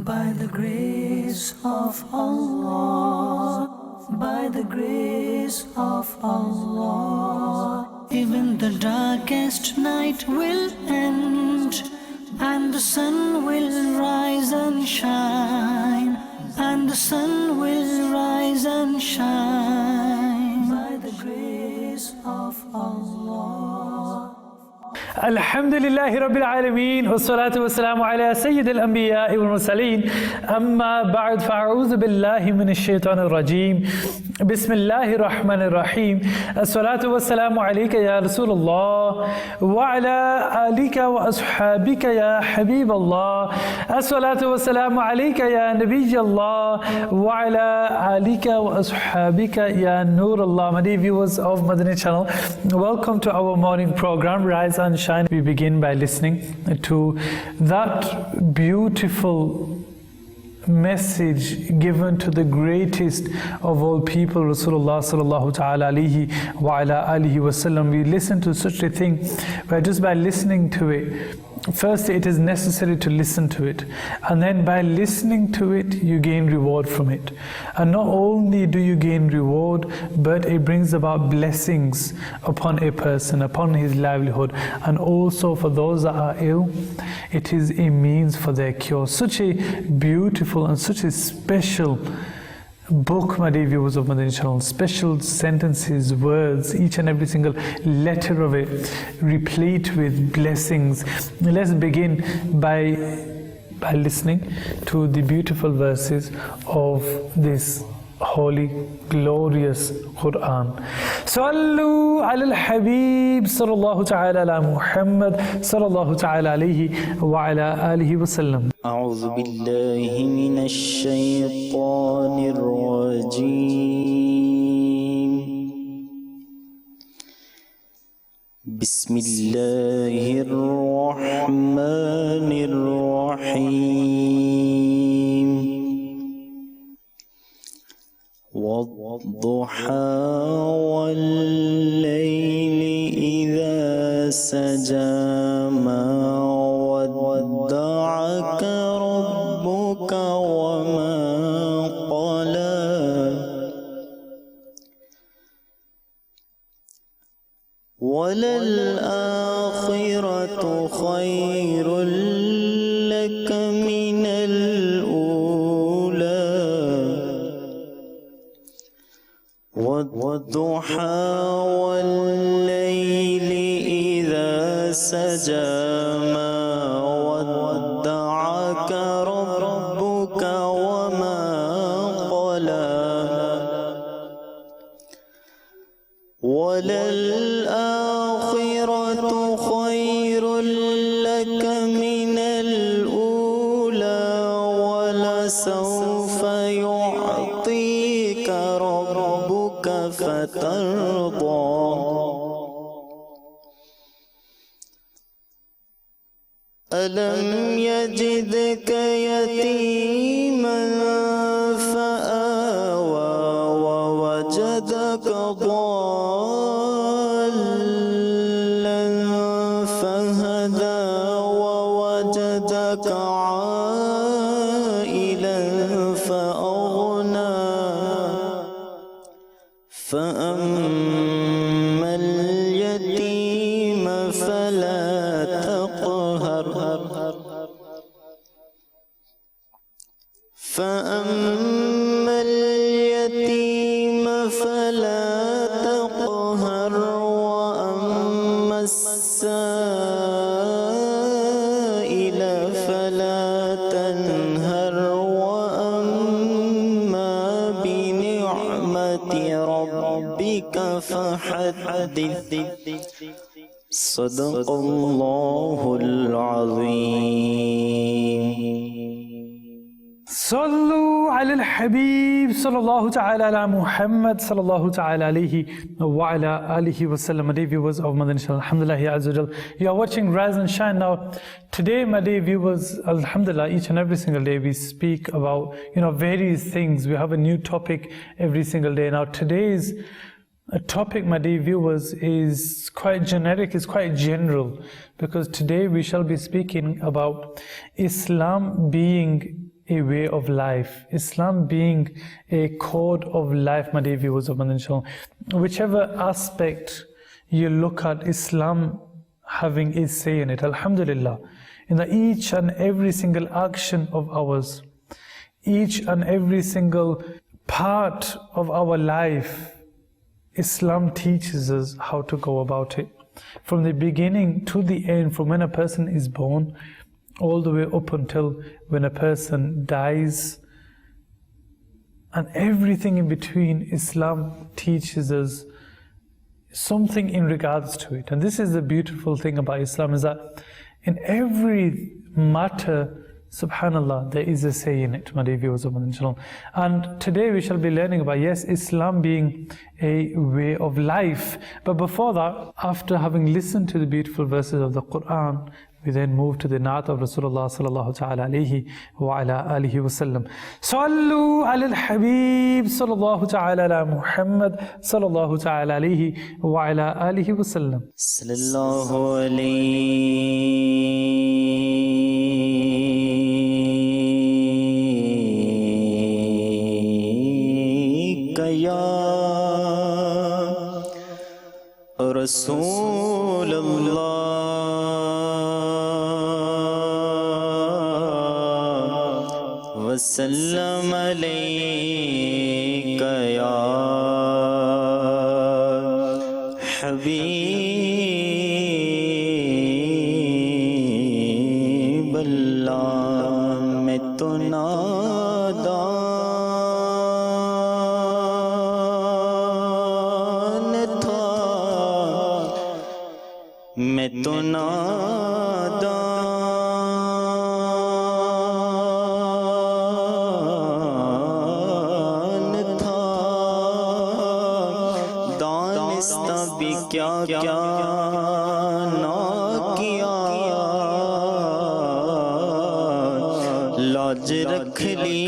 By the grace of Allah, by the grace of Allah, even the darkest night will end, and the sun will rise and shine, and the sun will rise and shine, by the grace of Allah. Alhamdulillahi Rabbil Alameen, wassalatu wassalamu ala Sayyid al-Anbiya wal-Mursaleen, amma ba'd, fa'a'udhu billahi minash shaitanir rajeem, bismillahir rahmanir rahim, as-salatu wassalamu alayka ya Rasulullah, wa ala alika wa ashabika ya Habiballah, as-salatu wassalamu alayka ya Nabiyallah, wa ala alika wa ashabika ya Nurullah. My dear viewers of Madani Channel, welcome to our morning program, Rise and Shine. We begin by listening to that beautiful message given to the greatest of all people, Rasulullah sallallahu ta'ala alayhi wa ala alihi wasallam. We listen to such a thing where just by listening to it, first it is necessary to listen to it, and then by listening to it you gain reward from it. And not only do you gain reward, but it brings about blessings upon a person, upon his livelihood, and also for those that are ill, it is a means for their cure. Such a beautiful and such a special book, my dear viewers of Madani Channel. Special sentences, words, each and every single letter of it replete with blessings. Let's begin by listening to the beautiful verses of this holy, glorious Quran. Sallu ala al-Habib sallallahu ta'ala ala Muhammad sallallahu ta'ala alayhi wa ala alihi wa sallam. أعوذ بالله من الشيطان الرجيم. بسم الله الرحمن الرحيم. والضحى والليل إذا سجى ما ودعك ربك وما قلى وللآخرة خير لك من الأولى والضحى والليل إذا سجى ما ودعك ربك وما قلى وللآخرة خير لك من الأولى ولسوف يعطيك ربك فترضى ألم يجدك يتيما فآوى ووجدك ضالا فهدى ووجدك عائلا فأغنى فأما اليتيم فلا تقهر فأما اليتيم فلا تقهر وأما السائل فلا تنهر وأما بنعمة ربك فحدث صدق الله العظيم. Sallu ala al-Habib sallallahu ta'ala ala Muhammad sallallahu ta'ala alayhi wa ala alihi wa sallam. My dear viewers of Madani Channel, alhamdulillah azza wa jal, you are watching Rise and Shine. Now today, my dear viewers, alhamdulillah, each and every single day we speak about various things. We have a new topic every single day. Now today's topic, my dear viewers, is quite generic, is quite general, because today we shall be speaking about Islam being a way of life, Islam being a code of life, my dear viewers of Madani Channel. Whichever aspect you look at, Islam having a say in it, alhamdulillah. In each and every single action of ours, each and every single part of our life, Islam teaches us how to go about it. From the beginning to the end, from when a person is born, all the way up until when a person dies, and everything in between, Islam teaches us something in regards to it. And this is the beautiful thing about Islam, is that in every matter, subhanallah, there is a say in it, my dear viewers of Madani Channel. And today we shall be learning about, yes, Islam being a way of life. But before that, after having listened to the beautiful verses of the Quran, we then move to the Naat of Rasulullah sallallahu ta'ala alayhi wa ala alihi wa sallam. Sallu ala al-Habib sallallahu ta'ala ala Muhammad sallallahu ta'ala alayhi wa ala alihi wa sallam. Sallallahu alayka ya Rasulullah. وسلم عليك يا حبيب الله. میں تو نادان تھا، میں تو کیا کیا نہ کیا، لاج رکھ لی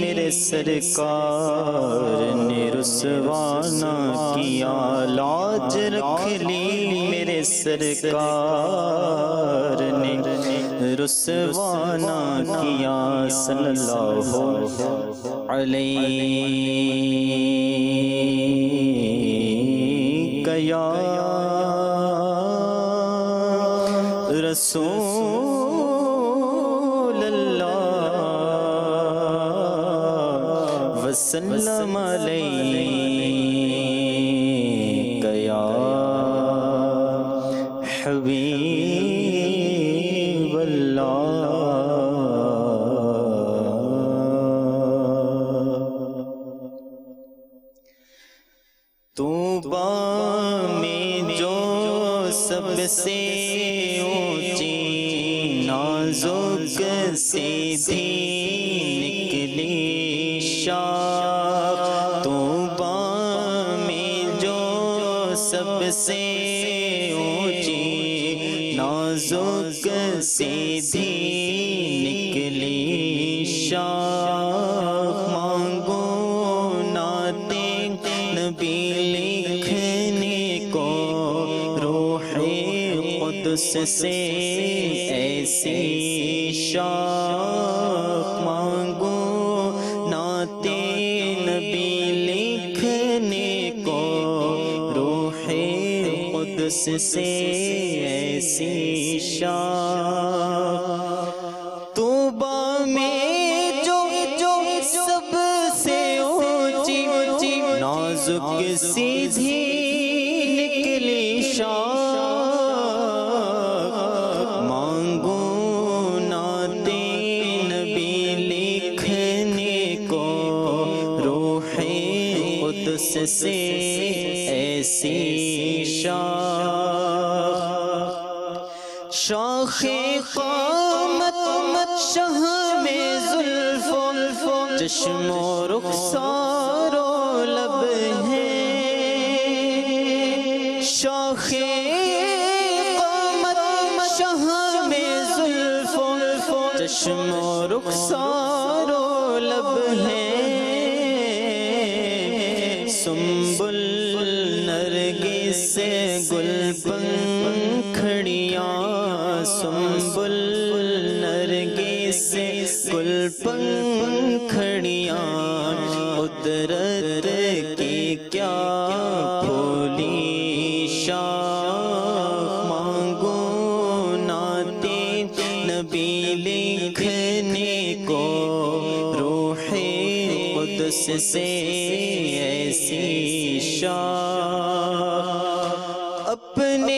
میرے سرکار نے رسوا نہ کیا، لاج رکھ لی میرے سرکار نے رسوا نہ کیا. صلی اللہ علیہ یا رسول اللہ وسلم علیک یا حبیب اللہ. طوبیٰ سب سے اونچی نازک سیدھی نکلی شاخ، طوبیٰ میں جو سب سے اونچی نازک سیدھی نکلی شاخ، مانگو نعت نبی لکھنے کو قدس سے ایسی شاخ، مانگو نعت نبی لکھنے کو روح قدس سے ایسی شاخ. طوبیٰ میں جو سب سے اونچی نازک سیدھی نکلی شاخ، مانگو نعت نبی لکھنے کو روح قدس سے ایسی شاخ. شاخ قامت شاہ میں زلف چشم و رخسار و لب ہے، شاخ قامت شاہ میں زلف چشم و رخسار و لب ہے، سنبل نرگس گل پنکھڑیاں، سنبل نرگس گل پنکھڑیاں قدرت کی کیا پھولی شاخ مانگو ناتے نبی لکھنے کو روح قدس سے ایسی شاخ اپنے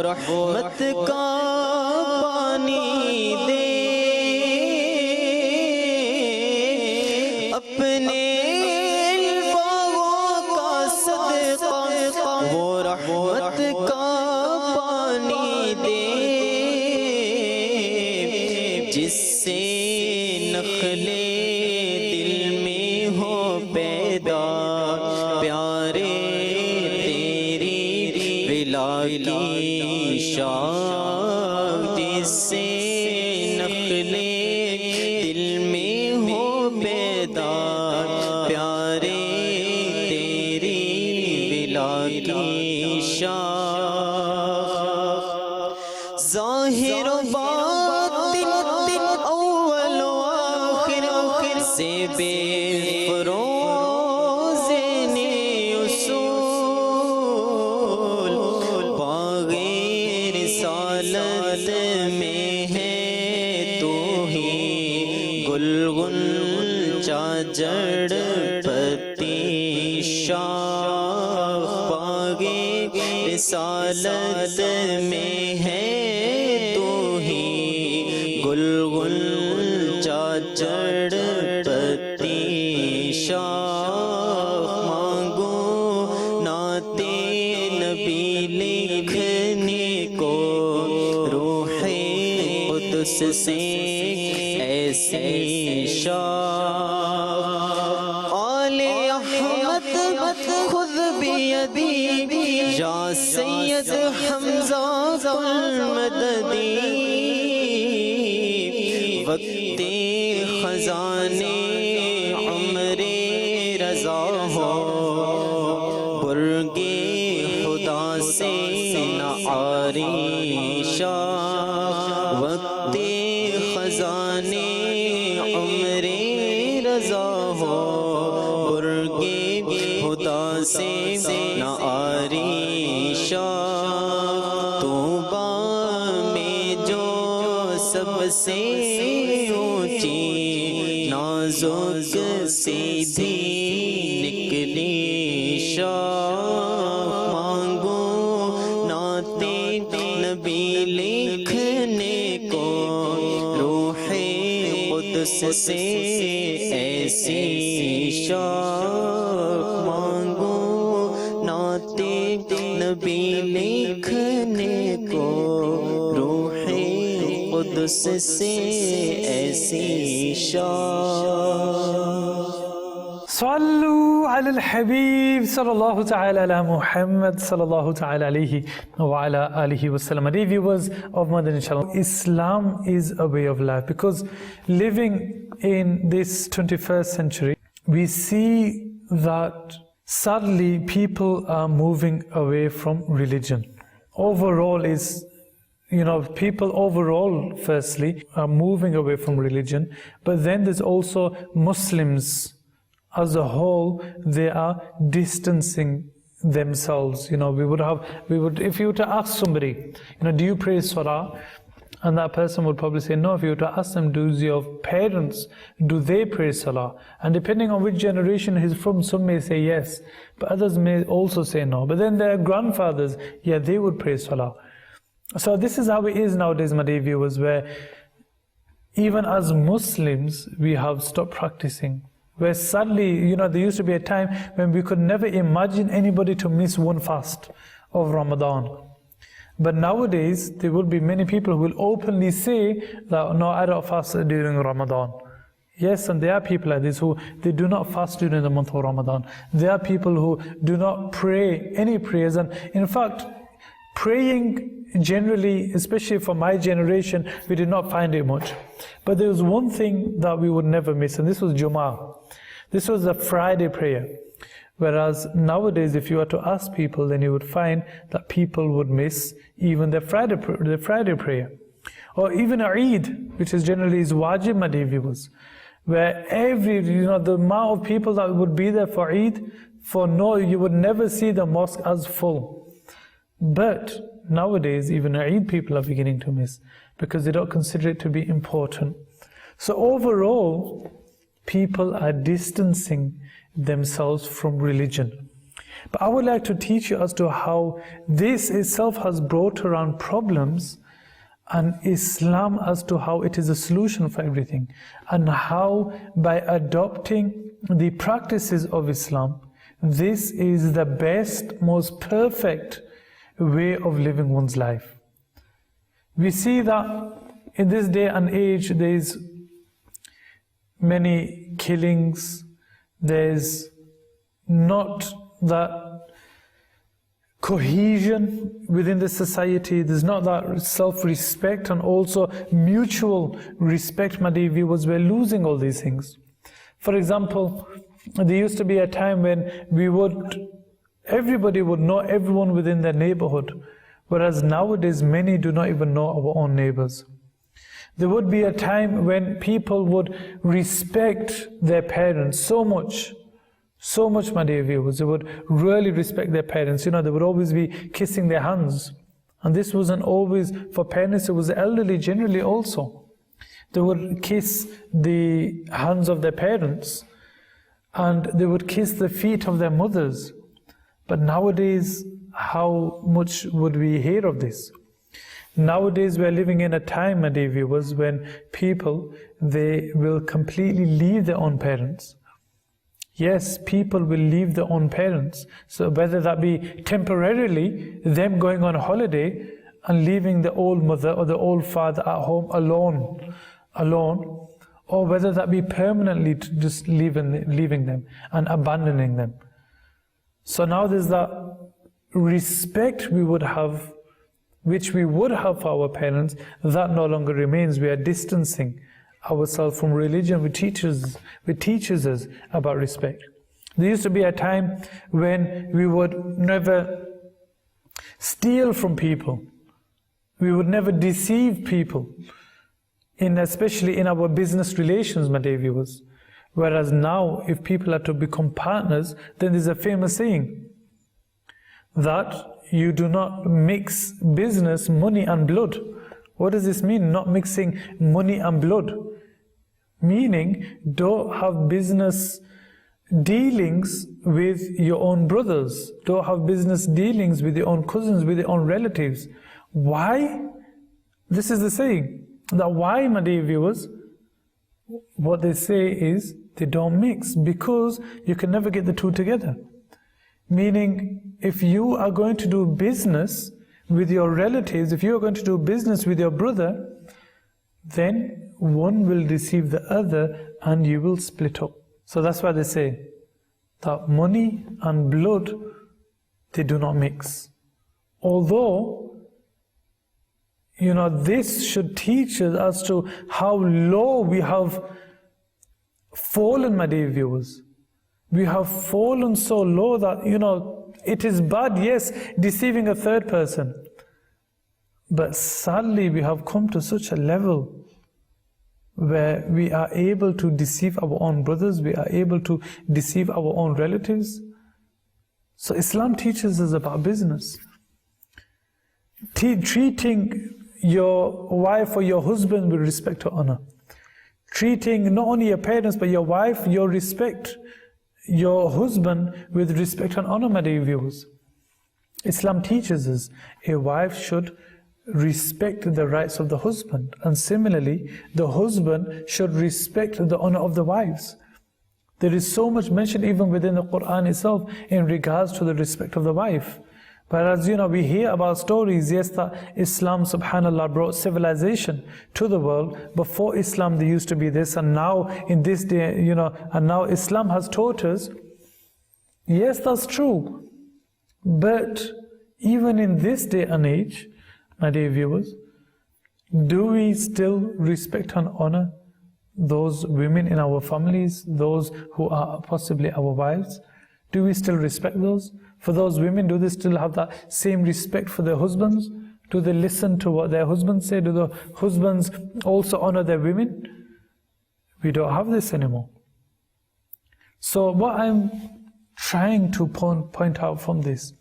رحمت کا پانی دے اپنے باغوں کا صدقہ وہ رحمت کا پانی دے جس سے نخلے دل میں ہو پیدا پیارے تیری ولا کی شاخ جس سے نخلے دل میں ہو پیدا پیارے تیری ولا کی شاخ ظاہر و باطن اول و آخر سے بے فروز نے اصول رسالت میں ہے تو ہی گلگن چاجڑ پتی شاخ باغ رسالت میں ہے تو ہی گلگن چاجڑ پتی شاخ مانگو ناتے نبی لکھنے کو روح قدس سے ایسی شاخ آل احمد خذ بیدی یا سید حمزہ المددی وقت خزانے عمر رضا ہو برگے خدا سے نہ آری شاخ وقت خزانے عمر رضا ہو برگے خدا سے نہ آری شاخ طوبیٰ میں جو سب سے اونچی نازک سیدھی نکلی شاخ مانگو ناتے نبی لکھنے کو روح قدس سے ایسی شاخ مانگو ناتے نبی لکھنے کو روح قدس سے ایسی شاخ صلوا على الحبيب صلى الله ta'ala ala Muhammad sallallahu ta'ala alayhi wa ala alihi wa sallam. Dear viewers of Madani Channel, Islam is a way of life, because living in this 21st century, we see that sadly people are moving away from religion. Overall people overall firstly are moving away from religion, but then there's also Muslims as a whole, they are distancing themselves. If you were to ask somebody, do you pray Salah? And that person would probably say no. If you were to ask them, do your parents, do they pray Salah? And depending on which generation he's from, some may say yes, but others may also say no. But then their grandfathers, they would pray Salah. So this is how it is nowadays, my dear viewers, where even as Muslims, we have stopped practicing. Where sadly, there used to be a time when we could never imagine anybody to miss one fast of Ramadan. But nowadays, there will be many people who will openly say that, no, I don't fast during Ramadan. Yes, and there are people like this who they do not fast during the month of Ramadan. There are people who do not pray any prayers. And in fact, praying generally, especially for my generation, we did not find it much. But there was one thing that we would never miss, and this was Jummah. This was the Friday prayer. Whereas nowadays, if you were to ask people, then you would find that people would miss even the Friday prayer. Or even Eid, which is generally is wajib, my dear viewers, where the amount of people that would be there for Eid, you would never see the mosque as full. But nowadays, even Eid people are beginning to miss because they don't consider it to be important. So overall, people are distancing themselves from religion. But I would like to teach you as to how this itself has brought around problems, and Islam as to how it is a solution for everything, and how by adopting the practices of Islam, this is the best, most perfect way of living one's life. We see that in this day and age there is many killings, there's not that cohesion within the society, there's not that self-respect and also mutual respect, my dear viewers. We're losing all these things. For example, there used to be a time when everybody would know everyone within their neighborhood, whereas nowadays many do not even know our own neighbors. There would be a time when people would respect their parents so much, my dear viewers. They would really respect their parents. They would always be kissing their hands. And this wasn't always for parents, it was the elderly generally also. They would kiss the hands of their parents, and they would kiss the feet of their mothers. But nowadays, how much would we hear of this? Nowadays, we're living in a time, my dear viewers, when people, they will completely leave their own parents. Yes, people will leave their own parents. So whether that be temporarily, them going on holiday and leaving the old mother or the old father at home alone, or whether that be permanently just leaving them and abandoning them. So now there's that respect we would have, which we would have for our parents, that no longer remains. We are distancing ourselves from religion, which teaches us about respect. There used to be a time when we would never steal from people. We would never deceive people, especially in our business relations, my dear viewers. Whereas now, if people are to become partners, then there's a famous saying that you do not mix business, money and blood. What does this mean, not mixing money and blood? Meaning, don't have business dealings with your own brothers. Don't have business dealings with your own cousins, with your own relatives. Why? This is the saying. That why, my dear viewers? What they say is, they don't mix, because you can never get the two together. Meaning, if you are going to do business with your relatives, if you are going to do business with your brother, then one will deceive the other and you will split up. So that's why they say that money and blood, they do not mix. Although, this should teach us as to how low we have fallen, my dear viewers. We have fallen so low that, it is bad, yes, deceiving a third person. But sadly, we have come to such a level where we are able to deceive our own brothers, we are able to deceive our own relatives. So Islam teaches us about business. Treating your wife or your husband with respect or honor. Treating not only your parents, but your wife, your husband with respect and honor, my dear viewers. Islam teaches us a wife should respect the rights of the husband, and similarly, the husband should respect the honor of the wives. There is so much mentioned even within the Quran itself in regards to the respect of the wife. But as we hear about stories, yes, that Islam, subhanAllah, brought civilization to the world. Before Islam, there used to be this, and now in this day, and now Islam has taught us, yes, that's true. But even in this day and age, my dear viewers, do we still respect and honor those women in our families, those who are possibly our wives? Do we still respect those? For those women, do they still have that same respect for their husbands? Do they listen to what their husbands say? Do the husbands also honor their women? We don't have this anymore. So what I'm trying to point out from this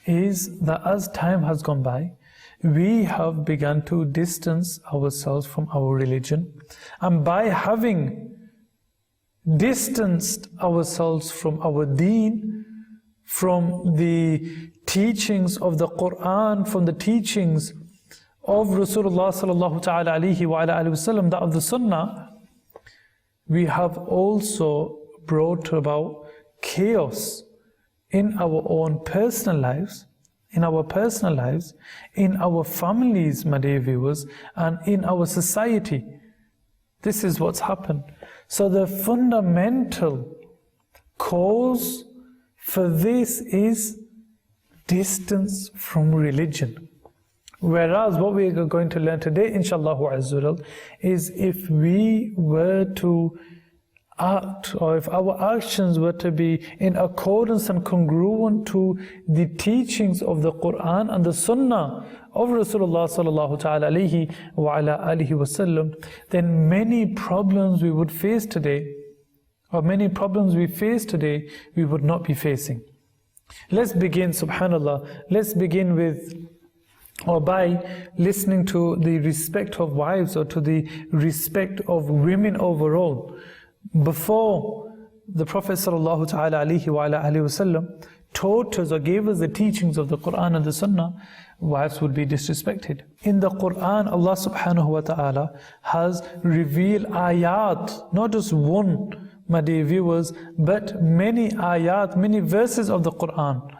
is that as time has gone by, we have begun to distance ourselves from our religion. And by having distanced ourselves from our deen, from the teachings of the Quran, from the teachings of Rasulullah sallallahu ta'ala alayhi wa alayhi wasallam, that of the Sunnah, we have also brought about chaos in our own personal lives, in our families, my dear viewers, and in our society. This is what's happened. So the fundamental cause for this is distance from religion. Whereas what we are going to learn today, inshallah azza, is if we were to act, or if our actions were to be in accordance and congruent to the teachings of the Quran and the Sunnah of Rasulullah sallallahu ta'ala alayhi wa ala alihi wasallam, then many problems we would face today, or many problems we face today, we would not be facing. Let's begin, subhanallah, let's begin with, or by listening to the respect of wives, or to the respect of women overall. Before the Prophet sallallahu ta'ala alayhi wa ala alihi wasallam taught us or gave us the teachings of the Quran and the Sunnah, wives would be disrespected. In the Quran, Allah subhanahu wa ta'ala has revealed ayat, not just one, my dear viewers, but many ayat, many verses of the Quran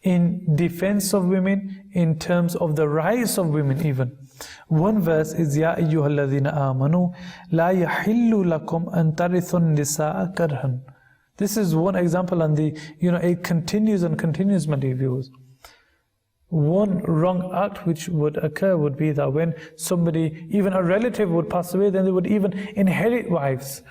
in defense of women, in terms of the rights of women even. One verse is Ya ayyuhalladhina amanu la yahillu lakum an tarithun nisaa karhan. This is one example, and it continues and continues, my dear viewers. One wrong act which would occur would be that when somebody, even a relative, would pass away, then they would even inherit wives.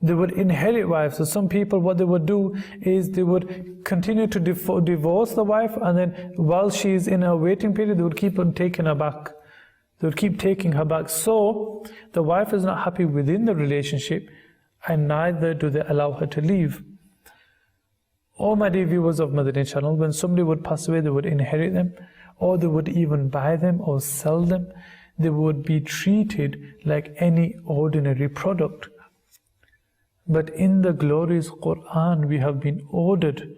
They would inherit wives. So some people, what they would do is they would continue to divorce the wife, and then while she is in her waiting period, they would keep on taking her back. They would keep taking her back. So the wife is not happy within the relationship, and neither do they allow her to leave. All my dear viewers of Madani Channel, when somebody would pass away, they would inherit them, or they would even buy them or sell them. They would be treated like any ordinary product. But in the glorious Quran, we have been ordered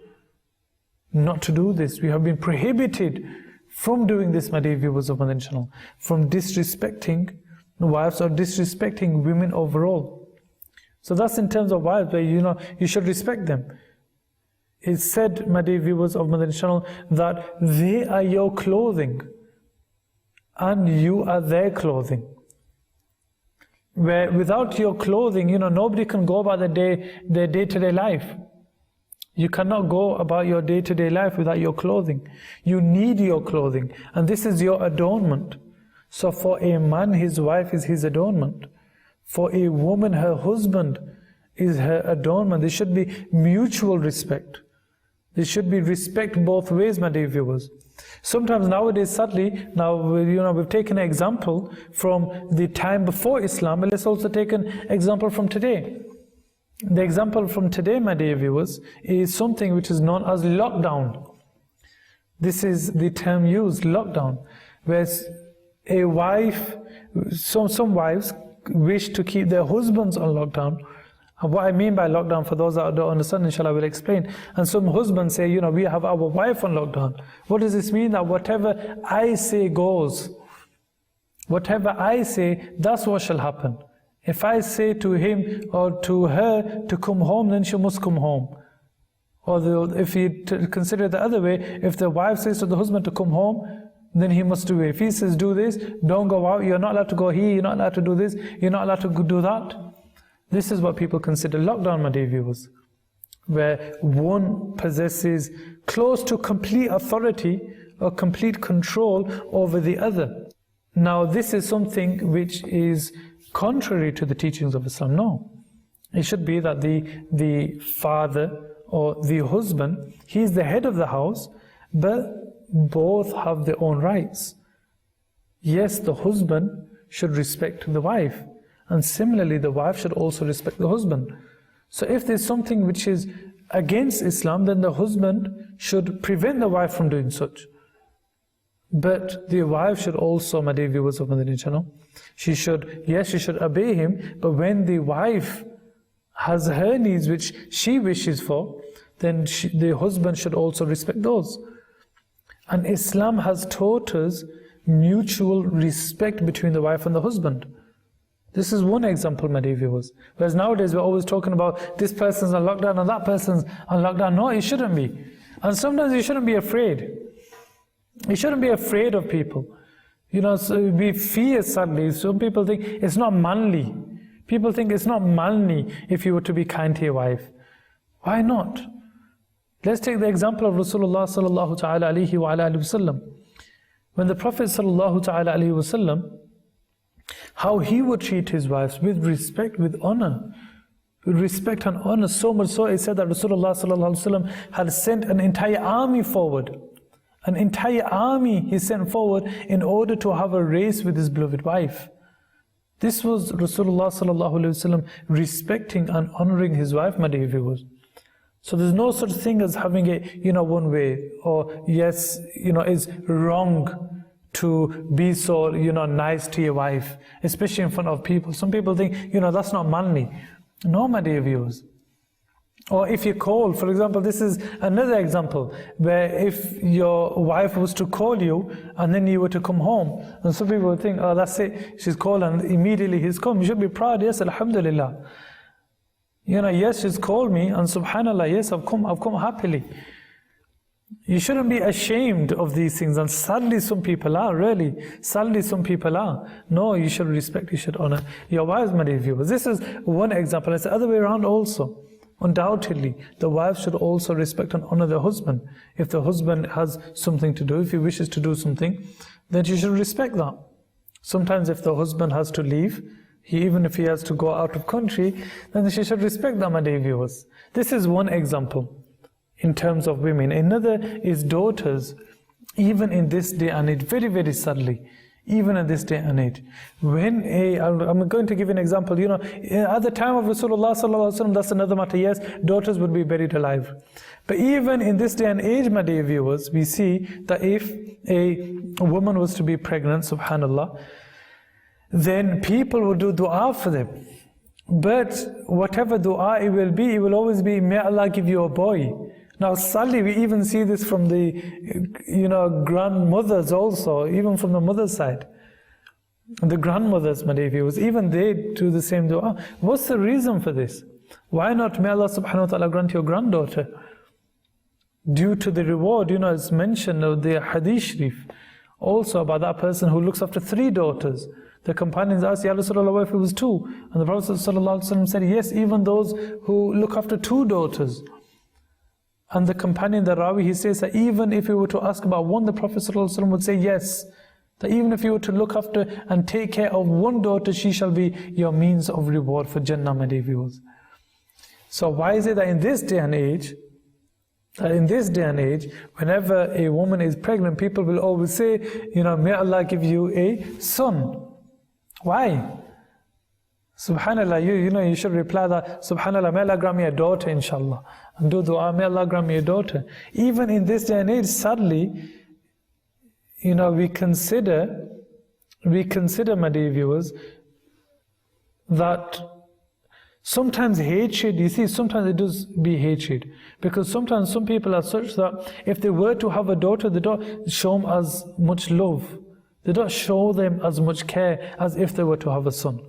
not to do this. We have been prohibited from doing this, my dear viewers of Madani Channel, from disrespecting wives or disrespecting women overall. So that's in terms of wives, where you should respect them. It's said, my dear viewers of Madani Channel, that they are your clothing and you are their clothing. Where without your clothing, nobody can go about their day-to-day life. You cannot go about your day-to-day life without your clothing. You need your clothing, and this is your adornment. So for a man, his wife is his adornment. For a woman, her husband is her adornment. There should be mutual respect. There should be respect both ways, my dear viewers. Sometimes nowadays, sadly, we've taken an example from the time before Islam, but let's also take an example from today. The example from today, my dear viewers, is something which is known as lockdown. This is the term used, lockdown, where a wife, some wives wish to keep their husbands on lockdown. And what I mean by lockdown, for those that don't understand, inshallah, I will explain. And some husbands say, we have our wife on lockdown. What does this mean? That whatever I say goes. Whatever I say, that's what shall happen. If I say to him or to her to come home, then she must come home. Or if you consider it the other way, if the wife says to the husband to come home, then he must do it. If he says, do this, don't go out, you're not allowed to go here, you're not allowed to do this, you're not allowed to do that. This is what people consider lockdown, my dear viewers, where one possesses close to complete authority or complete control over the other. Now, this is something which is contrary to the teachings of Islam. No. It should be that the father or the husband, he is the head of the house, but both have their own rights. Yes, the husband should respect the wife, and similarly the wife should also respect the husband. So if there's something which is against Islam, then the husband should prevent the wife from doing such. But the wife should also, my dear viewers of Madani Channel, she should obey him, but when the wife has her needs which she wishes for, then the husband should also respect those. And Islam has taught us mutual respect between the wife and the husband. This is one example, my dear viewers. Whereas nowadays we're always talking about this person's on lockdown and that person's on lockdown. No, it shouldn't be. And sometimes you shouldn't be afraid. You shouldn't be afraid of people. You know, so we fear sadly. Some people think it's not manly. People think it's not manly if you were to be kind to your wife. Why not? Let's take the example of Rasulullah sallallahu ta'ala alayhi wa alihi wasallam. When the Prophet sallallahu ta'ala alayhi wasallam, how he would treat his wives with respect, with honor. With respect and honor, so much so it said that Rasulullah sallallahu alayhi wasallam had sent an entire army forward. An entire army he sent forward in order to have a race with his beloved wife. This was Rasulullah sallallahu alayhi wasallam respecting and honoring his wife, my dear viewers. So there's no such thing as having it, one way, or yes, it's wrong to be so, nice to your wife, especially in front of people. Some people think, that's not manly. No, my dear viewers. Or if you call, for example, this is another example, where if your wife was to call you and then you were to come home, and some people would think, oh, that's it, she's called and immediately he's come. You should be proud, yes, alhamdulillah. Yes, she's called me, and subhanallah, yes, I've come happily. You shouldn't be ashamed of these things, and sadly some people are, really. Sadly some people are. No, you should respect, you should honor your wives, my dear viewers. This is one example. It's the other way around also. Undoubtedly, the wife should also respect and honor the husband. If the husband has something to do, if he wishes to do something, then she should respect that. Sometimes if the husband has to leave, even if he has to go out of country, then she should respect that, my dear viewers. This is one example in terms of women. Another is daughters. Even in this day and age, very, very sadly, even in this day and age, I'm going to give an example, at the time of Rasulullah sallallahu alaihi wasallam, that's another matter, yes, daughters would be buried alive. But even in this day and age, my dear viewers, we see that if a woman was to be pregnant, subhanallah, then people will do dua for them. But whatever dua it will always be, may Allah give you a boy. Now sadly we even see this from the grandmothers also, even from the mother's side. The grandmothers, my dear viewers, even they do the same dua. What's the reason for this? Why not may Allah subhanahu wa ta'ala grant your granddaughter? Due to the reward, it's mentioned of the hadith sharif also about that person who looks after 3 daughters. The companions asked, Ya Rasulullah, what if it was 2? And the Prophet ﷺ said, yes, even those who look after 2 daughters. And the companion, the Rawi, he says that even if you were to ask about 1, the Prophet ﷺ would say yes. That even if you were to look after and take care of 1 daughter, she shall be your means of reward for Jannah, my dear viewers. So why is it that in this day and age, whenever a woman is pregnant, people will always say, may Allah give you a son. Why? Subhanallah, you should reply that, Subhanallah, may Allah grant me a daughter, inshallah. And do dua, may Allah grant me a daughter. Even in this day and age, sadly, we consider, my dear viewers, that sometimes hatred, sometimes it does be hatred. Because sometimes some people are such that if they were to have a daughter, they don't show them as much love. They don't show them as much care as if they were to have a son.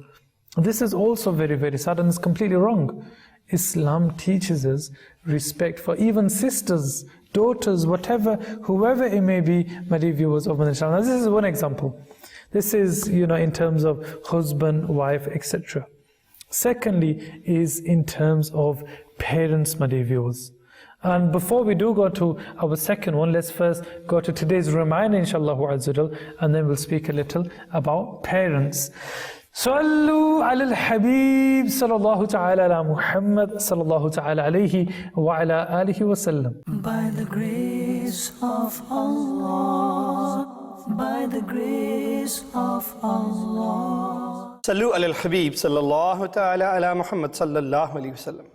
This is also very, very sad, and it's completely wrong. Islam teaches us respect for even sisters, daughters, whoever it may be, my dear viewers of Madani Channel. Now, this is one example. This is, in terms of husband, wife, etc. Secondly is in terms of parents, my dear viewers. And before we do go to our second one, let's first go to today's reminder, inshallah, and then we'll speak a little about parents. صلوا على الحبيب صلى الله تعالى على محمد صلى الله تعالى عليه وعلى آله وسلم. By the grace of Allah, by the grace of Allah. Salu al Habib sallallahu ta'ala ala Muhammad sallallahu alayhi wasallam.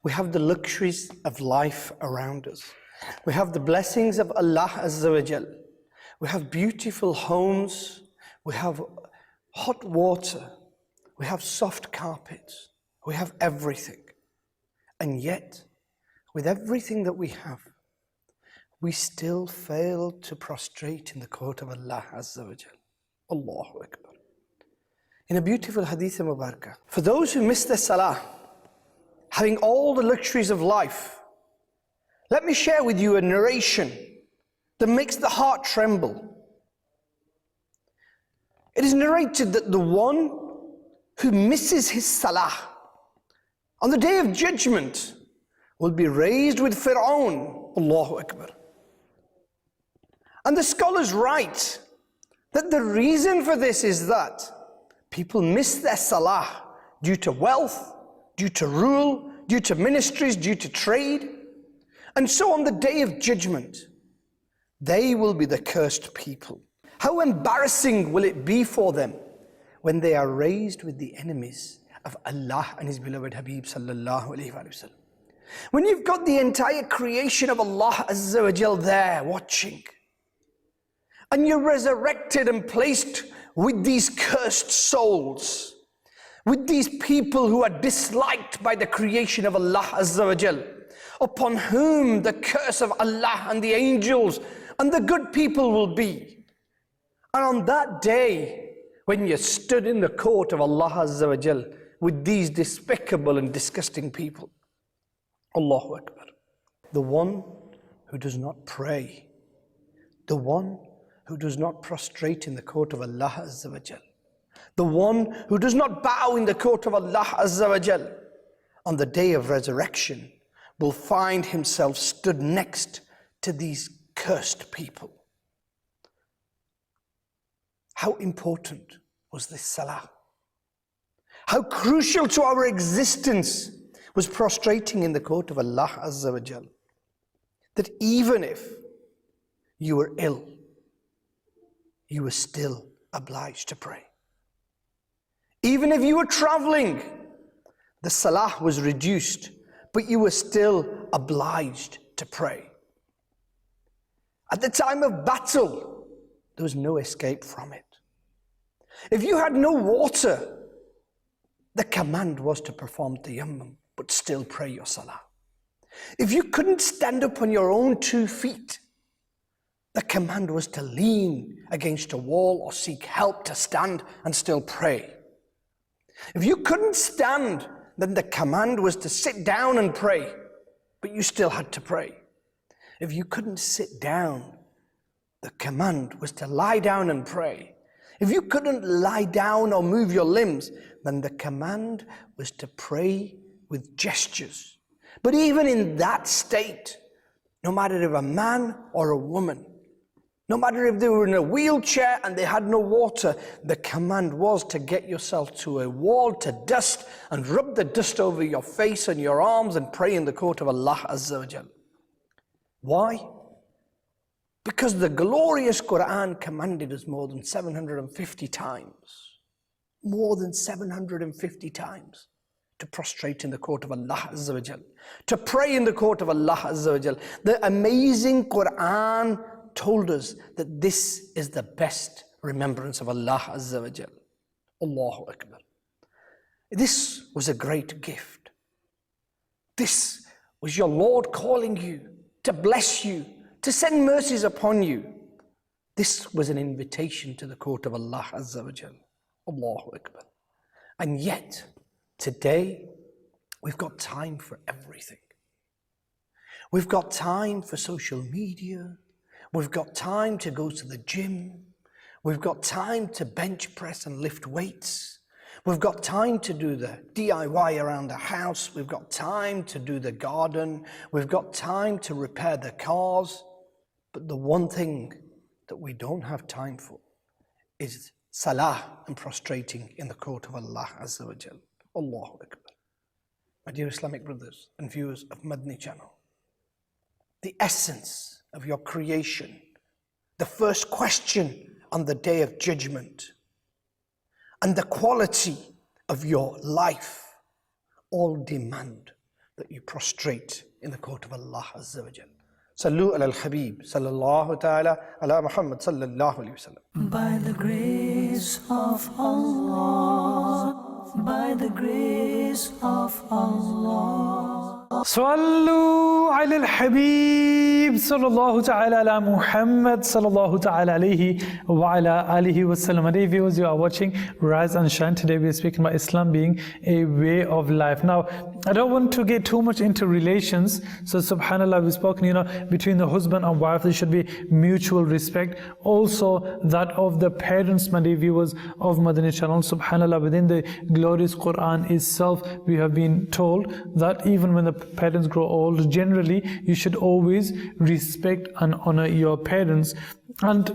We have the luxuries of life around us. We have the blessings of Allah Azza wa Jal. We have beautiful homes. We have hot water. We have soft carpets. We have everything. And yet, with everything that we have, we still fail to prostrate in the court of Allah Azza wa Jal. Allahu Akbar. In a beautiful hadith mubarakah, for those who miss their salah, having all the luxuries of life, let me share with you a narration that makes the heart tremble. It is narrated that the one who misses his salah on the day of judgment will be raised with Fir'aun. Allahu Akbar. And the scholars write that the reason for this is that people miss their salah due to wealth, due to rule, due to ministries, due to trade. And so on the day of judgment, they will be the cursed people. How embarrassing will it be for them when they are raised with the enemies of Allah and His beloved Habib sallallahu alayhi wa sallam. When you've got the entire creation of Allah Azza wa Jal there watching, and you're resurrected and placed with these cursed souls, with these people who are disliked by the creation of Allah Azza wa Jal, upon whom the curse of Allah and the angels and the good people will be. And on that day, when you stood in the court of Allah Azza wa Jal with these despicable and disgusting people, Allahu Akbar. The one who does not pray, the one who does not prostrate in the court of Allah Azza wa Jal, the one who does not bow in the court of Allah Azza wa Jal, on the day of resurrection will find himself stood next to these cursed people. How important was this salah? How crucial to our existence was prostrating in the court of Allah Azza wa Jal, that even if you were ill, you were still obliged to pray. Even if you were traveling, the salah was reduced, but you were still obliged to pray. At the time of battle, there was no escape from it. If you had no water, the command was to perform tayammum, but still pray your salah. If you couldn't stand up on your own 2 feet, the command was to lean against a wall or seek help to stand and still pray. If you couldn't stand, then the command was to sit down and pray, but you still had to pray. If you couldn't sit down, the command was to lie down and pray. If you couldn't lie down or move your limbs, then the command was to pray with gestures. But even in that state, no matter if a man or a woman, no matter if they were in a wheelchair and they had no water, the command was to get yourself to a wall, to dust, and rub the dust over your face and your arms and pray in the court of Allah Azza wa Jal. Why? Because the glorious Quran commanded us more than 750 times. More than 750 times to prostrate in the court of Allah Azza wa Jal, to pray in the court of Allah Azza wa Jal. The amazing Quran told us that this is the best remembrance of Allah Azza wa Jal. Allahu Akbar. This was a great gift. This was your Lord calling you to bless you, to send mercies upon you. This was an invitation to the court of Allah Azza wa Jal. Allahu Akbar. And yet, today, we've got time for everything. We've got time for social media. We've got time to go to the gym. We've got time to bench press and lift weights. We've got time to do the DIY around the house. We've got time to do the garden. We've got time to repair the cars. But the one thing that we don't have time for is Salah and prostrating in the court of Allah Azza wa Jal. Allahu Akbar. My dear Islamic brothers and viewers of Madani Channel, the essence of your creation, the first question on the Day of Judgment, and the quality of your life all demand that you prostrate in the court of Allah Azza wa Jal. Sallu ala al-Habib sallallahu ta'ala ala Muhammad sallallahu alayhi wa sallam. By the grace of Allah, by the grace of Allah. صلوا على الحبيب صلى الله تعالى على محمد صلى الله تعالى عليه وعلى آله وسلم. Dear viewers, you are watching Rise and Shine. Today we are speaking about Islam being a way of life. Now, I don't want to get too much into relations. So subhanAllah, we've spoken, between the husband and wife, there should be mutual respect. Also that of the parents, my dear viewers of Madani Channel. SubhanAllah, within the glorious Quran itself, we have been told that even when the parents grow old, generally you should always respect and honor your parents. And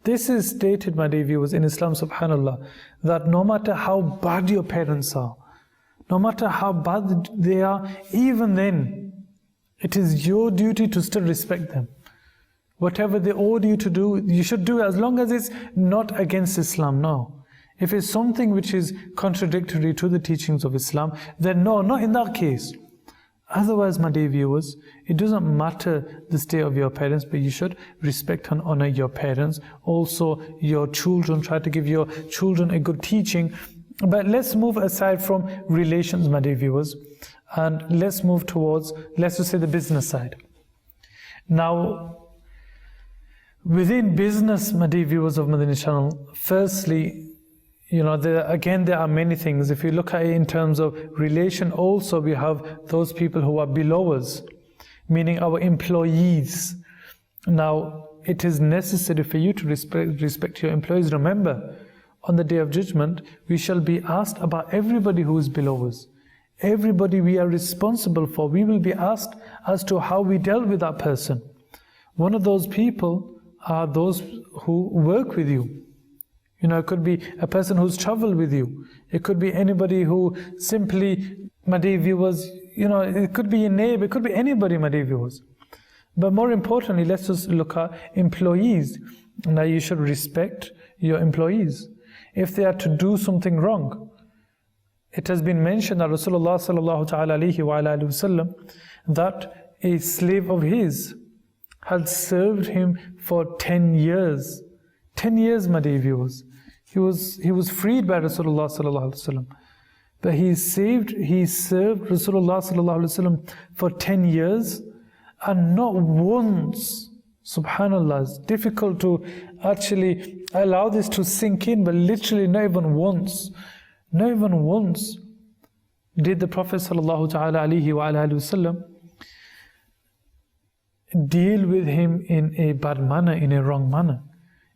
this is stated, my dear viewers, in Islam, subhanAllah, that no matter how bad your parents are, no matter how bad they are, even then it is your duty to still respect them. Whatever they order you to do, you should do, as long as it's not against Islam. No. If it's something which is contradictory to the teachings of Islam, then no, not in that case. Otherwise, my dear viewers, it doesn't matter the state of your parents, but you should respect and honor your parents. Also, your children, try to give your children a good teaching. But let's move aside from relations, my dear viewers, and let's move towards, let's just say, the business side. Now, within business, my dear viewers of Madani Channel, firstly, there are many things. If you look at it in terms of relation, also we have those people who are below us, meaning our employees. Now, it is necessary for you to respect your employees. Remember, on the Day of Judgment, we shall be asked about everybody who is below us. Everybody we are responsible for, we will be asked as to how we dealt with that person. One of those people are those who work with you. It could be a person who's traveled with you. It could be anybody who simply, my dear viewers, it could be a neighbor, it could be anybody, my dear viewers. But more importantly, let's just look at employees. Now, you should respect your employees. If they are to do something wrong, it has been mentioned that Rasulullah sallallahu ta'ala alayhi wa alayhi wasallam, that a slave of his had served him for 10 years. 10 years, my dear viewers. He was freed by Rasulullah sallallahu alaihi wasallam, but he served Rasulullah sallallahu alaihi wasallam for 10 years, and not once, subhanallah, it's difficult to actually allow this to sink in, but literally not even once did the Prophet sallallahu ta'ala alaihi wa alihi wasallam deal with him in a bad manner, in a wrong manner.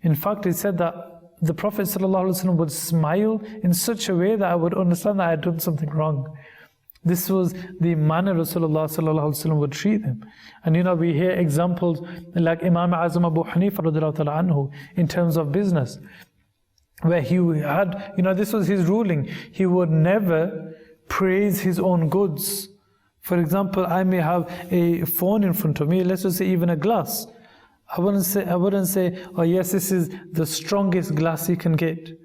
In fact, it said that the Prophet ﷺ would smile in such a way that I would understand that I had done something wrong. This was the manner Rasulullah ﷺ would treat them. And we hear examples like Imam Azam Abu Hanifa radiallahu ta'ala anhu in terms of business, where he had, this was his ruling. He would never praise his own goods. For example, I may have a phone in front of me, let's just say even a glass. I wouldn't say, oh yes, this is the strongest glass you can get.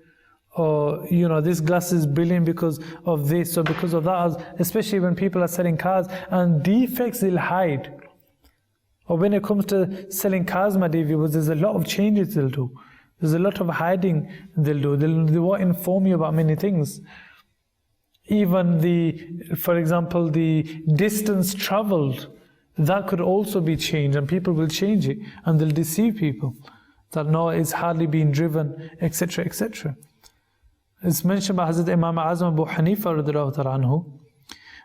Or, this glass is brilliant because of this or because of that. Especially when people are selling cars, and defects they'll hide. Or when it comes to selling cars, my dear viewers, there's a lot of changes they'll do. There's a lot of hiding they'll do. They won't inform you about many things. Even for example, the distance traveled, that could also be changed, and people will change it, and they'll deceive people that no, it's hardly being driven, etc., etc. It's mentioned by Hazrat Imam Azam Abu Hanifa radiallahu ta'ala anhu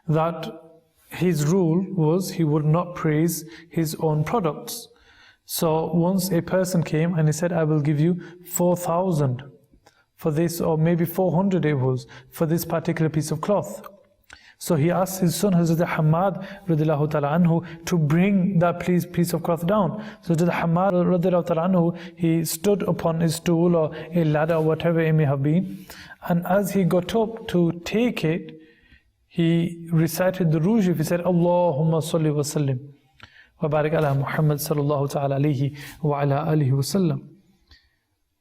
that his rule was he would not praise his own products. So once a person came and he said, I will give you 4,000 for this, or maybe 400 it was, for this particular piece of cloth. So he asked his son Hazrat Hamad radiallahu ta'ala anhu to bring that piece of cloth down. So Hazrat Hamad radiallahu ta'ala anhu, he stood upon his stool or a ladder or whatever it may have been, and as he got up to take it, he recited the Ruj Sharif. He said, Allahumma salli wa sallim wa barik ala Muhammad sallallahu ta'ala alayhi wa ala alihi wa sallam.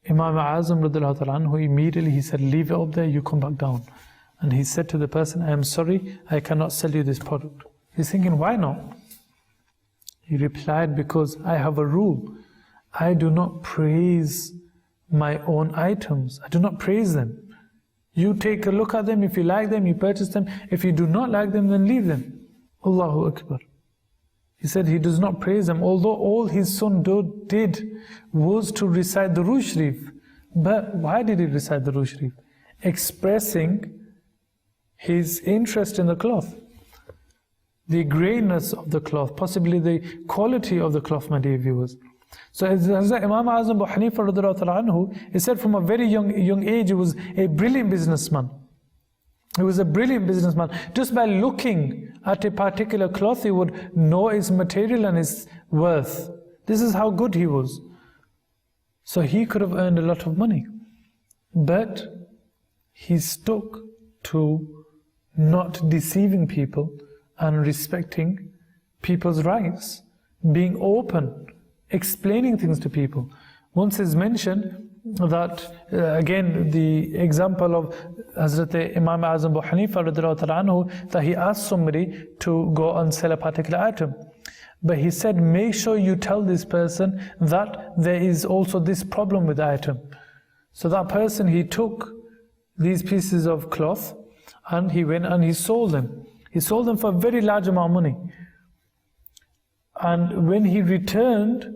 Imam Azam radiallahu ta'ala anhu, immediately he said, leave it up there, you come back down. And he said to the person, I am sorry, I cannot sell you this product. He's thinking, why not? He replied, because I have a rule. I do not praise my own items. I do not praise them. You take a look at them. If you like them, you purchase them. If you do not like them, then leave them. Allahu Akbar. He said he does not praise them, although all his son did was to recite the Ruj Sharif. But why did he recite the Ruj Sharif? Expressing his interest in the cloth, the grayness of the cloth, possibly the quality of the cloth, my dear viewers. So as Imam Azam Abu Hanifa radiallahu ta'ala anhu, he said from a very young age, he was a brilliant businessman. He was a brilliant businessman. Just by looking at a particular cloth, he would know its material and its worth. This is how good he was. So he could have earned a lot of money. But he stuck to not deceiving people and respecting people's rights, being open, explaining things to people. Once is mentioned that, again, the example of Hazrat Imam Azam Abu Hanifa radiallahu ta'ala anhu, that he asked somebody to go and sell a particular item. But he said, make sure you tell this person that there is also this problem with the item. So that person, he took these pieces of cloth and he went and he sold them. He sold them for a very large amount of money. And when he returned,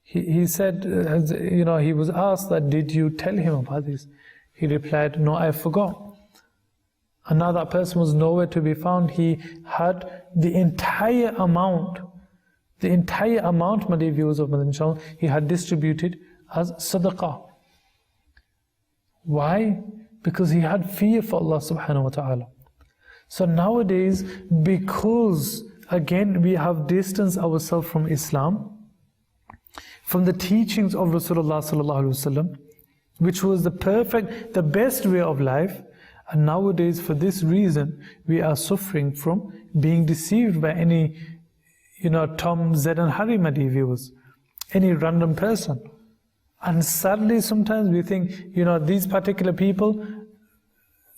he said, he was asked that, did you tell him about this? He replied, no, I forgot. And now that person was nowhere to be found. He had the entire amount, my dear viewers of Madani Channel, he had distributed as sadaqah. Why? Because he had fear for Allah subhanahu wa ta'ala. So nowadays, because again we have distanced ourselves from Islam, from the teachings of Rasulullah sallallahu alaihi wasallam, which was the best way of life, and nowadays for this reason we are suffering from being deceived by any Tom, Zed and Harry, my dear viewers, any random person. And sadly sometimes we think these particular people,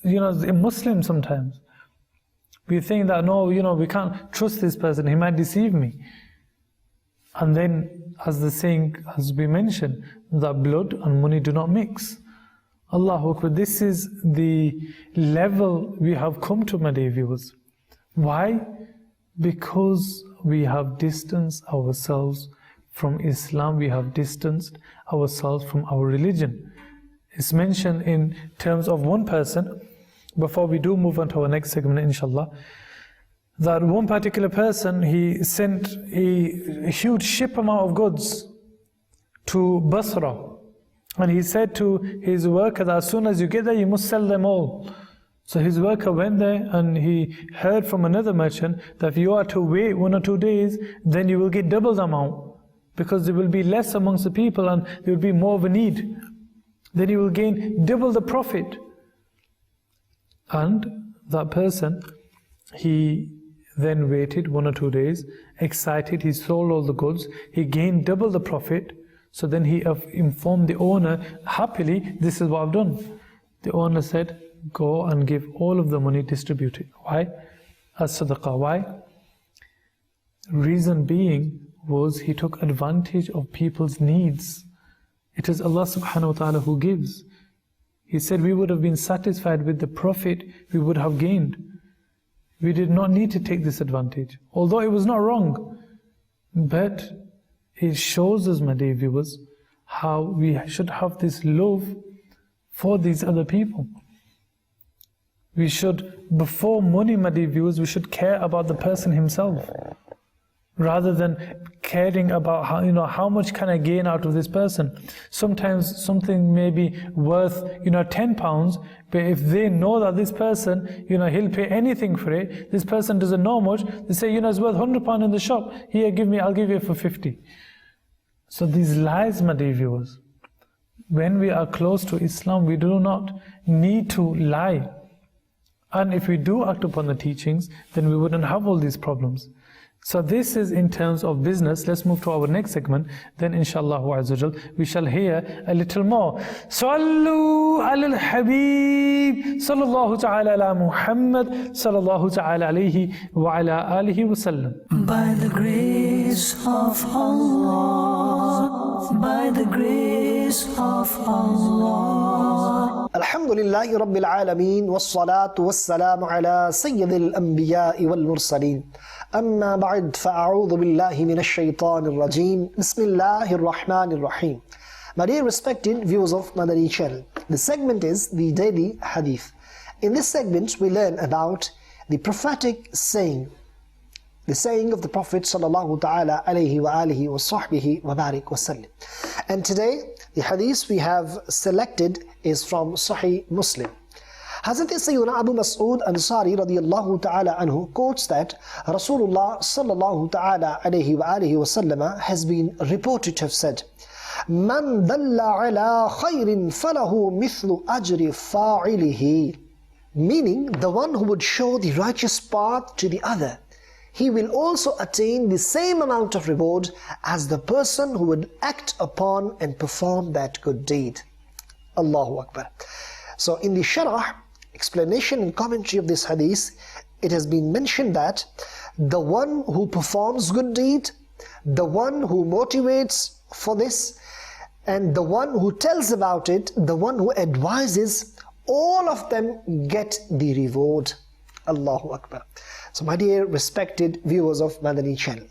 Muslims sometimes, we think that no, we can't trust this person, he might deceive me. And then, as the saying, as we mentioned, that blood and money do not mix. Allahu Akbar, this is the level we have come to, my dear viewers. Why? Because we have distanced ourselves from Islam, we have distanced ourselves from our religion. It's mentioned in terms of one person, before we do move on to our next segment, inshallah, that one particular person, he sent a huge ship amount of goods to Basra. And he said to his worker that as soon as you get there, you must sell them all. So his worker went there and he heard from another merchant that if you are to wait 1 or 2 days, then you will get double the amount, because there will be less amongst the people and there will be more of a need. Then you will gain double the profit. And that person, he then waited 1 or 2 days, excited, he sold all the goods, he gained double the profit. So then he informed the owner, happily, this is what I've done. The owner said, go and give all of the money distributed. Why? As sadaqah. Why? Reason being was he took advantage of people's needs. It is Allah subhanahu wa ta'ala who gives. He said we would have been satisfied with the profit we would have gained. We did not need to take this advantage, although it was not wrong. But it shows us, my dear viewers, how we should have this love for these other people. We should, before money, my dear viewers, we should care about the person himself. rather than caring about how much can I gain out of this person. Sometimes something may be worth £10, but if they know that this person he'll pay anything for it, this person doesn't know much, they say it's worth £100 in the shop, here I'll give you it for 50. So these lies, my dear viewers, when we are close to Islam, we do not need to lie. And if we do act upon the teachings, then we wouldn't have all these problems. So this is in terms of business. Let's move to our next segment. Then inshallah we shall hear a little more. Sallu ala al-Habib sallallahu ta'ala ala Muhammad sallallahu ta'ala alayhi wa ala alihi wa sallam. By the grace of Allah, by the grace of Allah. Alhamdulillahi Rabbil Alameen, wassalatu wassalamu ala Sayyidil Anbiya'i wal Mursaleen. Amma ba'd, fa'a'udhu billahi minash shaitanir rajeem. Bismillahir Rahmanir Rahim. My dear respected viewers of Madani Channel, the segment is the Daily Hadith. In this segment, we learn about the prophetic saying, the saying of the Prophet sallallahu ta'ala alayhi wa alihi wa sahbihi wa barik wa sallim. And today, the hadith we have selected is from Sahih Muslim. Hazrat Sayyidina Abu Mas'ud Ansari radiyallahu ta'ala anhu quotes that Rasulullah sallallahu ta'ala alayhi wa alihi wa sallam has been reported to have said, Man dalla ala khayrin falahu mithlu ajri fa'ilihi. Meaning, the one who would show the righteous path to the other, he will also attain the same amount of reward as the person who would act upon and perform that good deed. Allahu Akbar. So in the Sharah, explanation and commentary of this hadith, it has been mentioned that the one who performs good deed, the one who motivates for this, and the one who tells about it, the one who advises, all of them get the reward. Allahu Akbar. So my dear respected viewers of Madani Channel,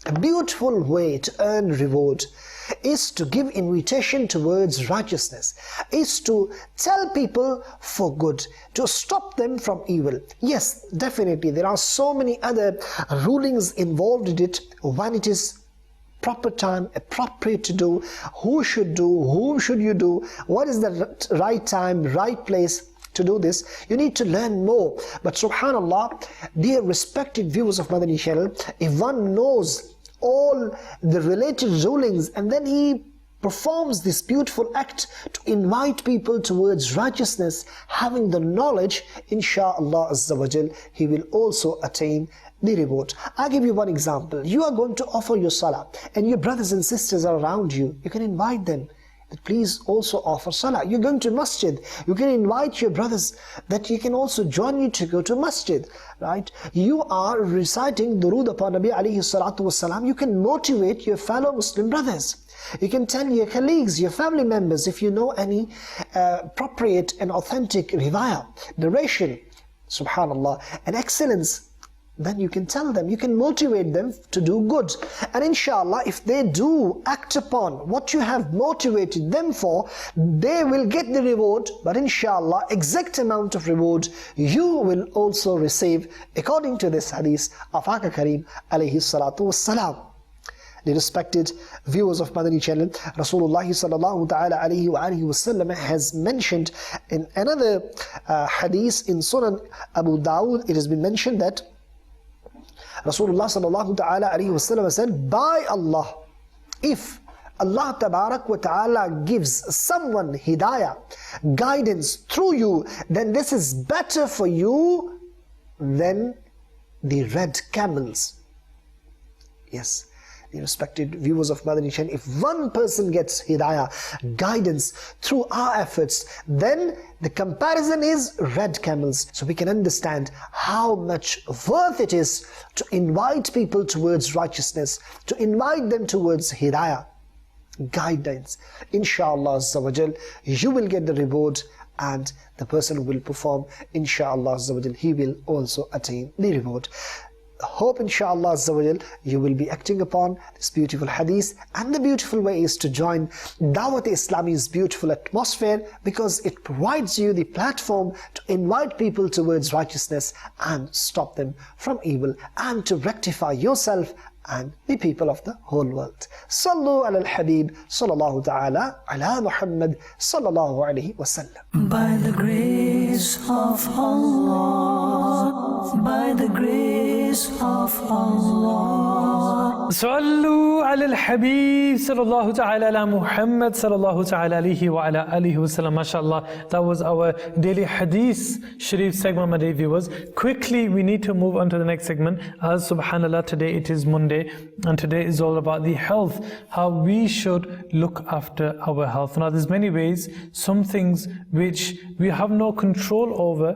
a beautiful way to earn reward is to give invitation towards righteousness, is to tell people for good, to stop them from evil. Yes, definitely there are so many other rulings involved in it, when it is proper time, appropriate to do, who should do, whom should you do, what is the right time, right place to do this. You need to learn more. But subhanallah, dear respected viewers of Madani Channel, if one knows all the related rulings and then he performs this beautiful act to invite people towards righteousness, having the knowledge, insha'Allah Azza wa Jal, he will also attain the reward. I'll give you one example. You are going to offer your Salah and your brothers and sisters are around you. You can invite them that please also offer Salah. You're going to masjid, you can invite your brothers that you can also join you to go to masjid, right? You are reciting durood upon Nabi alayhi salatu wasalam, you can motivate your fellow Muslim brothers. You can tell your colleagues, your family members, if you know any appropriate and authentic riwayah, narration, subhanallah, and excellence, then you can tell them, you can motivate them to do good. And inshallah, if they do act upon what you have motivated them for, they will get the reward, but inshallah, exact amount of reward you will also receive, according to this hadith of Aka Kareem alayhi salatu wassalam. The respected viewers of Madani Channel, Rasulullah sallallahu ta'ala alayhi wa alihi wa sallam has mentioned in another hadith in Sunnah Abu Dawud, it has been mentioned that Rasulullah sallallahu ta'ala alayhi wa sallam said, by Allah, if Allah tabarak wa ta'ala gives someone hidayah, guidance through you, then this is better for you than the red camels. Yes, the respected viewers of Madani Channel, if one person gets hidayah, guidance through our efforts, then the comparison is red camels. So we can understand how much worth it is to invite people towards righteousness, to invite them towards hidayah, guidance. Inshallah Azza wa Jal, you will get the reward, and the person who will perform, inshallah Azza wa Jal, he will also attain the reward. Hope inshallah Azza wa Jal, you will be acting upon this beautiful hadith, and the beautiful way is to join Dawat-e-Islami's beautiful atmosphere, because it provides you the platform to invite people towards righteousness and stop them from evil, and to rectify yourself and the people of the whole world. Sallu ala al-Habib sallallahu ta'ala ala Muhammad sallallahu alayhi wa sallam. By the grace of Allah, by the grace of Allah. Sallu ala al-Habib sallallahu ta'ala ala Muhammad sallallahu ta'ala alayhi wa ala alihi wa sallam. MashaAllah, that was our daily hadith Sharif segment, my dear viewers. Quickly, we need to move on to the next segment. As subhanallah, today it is Monday, and today is all about the health, how we should look after our health. Now, there's many ways, some things which we have no control over,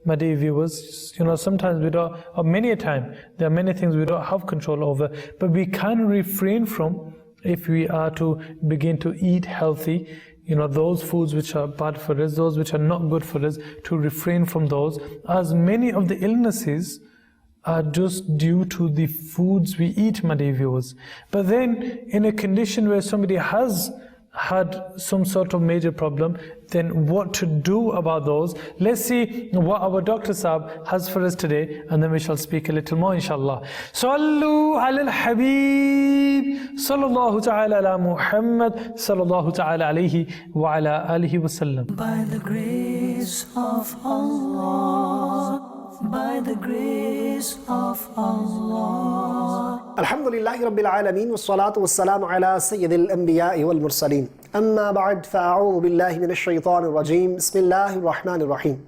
my dear viewers. Sometimes we don't, or many a time, there are many things we don't have control over, but we can refrain from if we are to begin to eat healthy. Those foods which are bad for us, those which are not good for us, to refrain from those, as many of the illnesses are just due to the foods we eat, my dear viewers. But then, in a condition where somebody has had some sort of major problem, then what to do about those? Let's see what our Dr. Saab has for us today, and then we shall speak a little more, inshallah. Sallu ala al-Habib sallallahu ta'ala ala Muhammad sallallahu ta'ala alayhi wa ala alihi wa sallam. By the grace of Allah, by the grace of Allah. Alhamdulillahi Rabbil Alameen, wassalatu wassalamu ala Sayyidil Anbiya'i wal Mursaleen. Amma ba'd, fa'a'udhu billahi minash shaitanir rajeem. Bismillahir Rahmanir Rahim.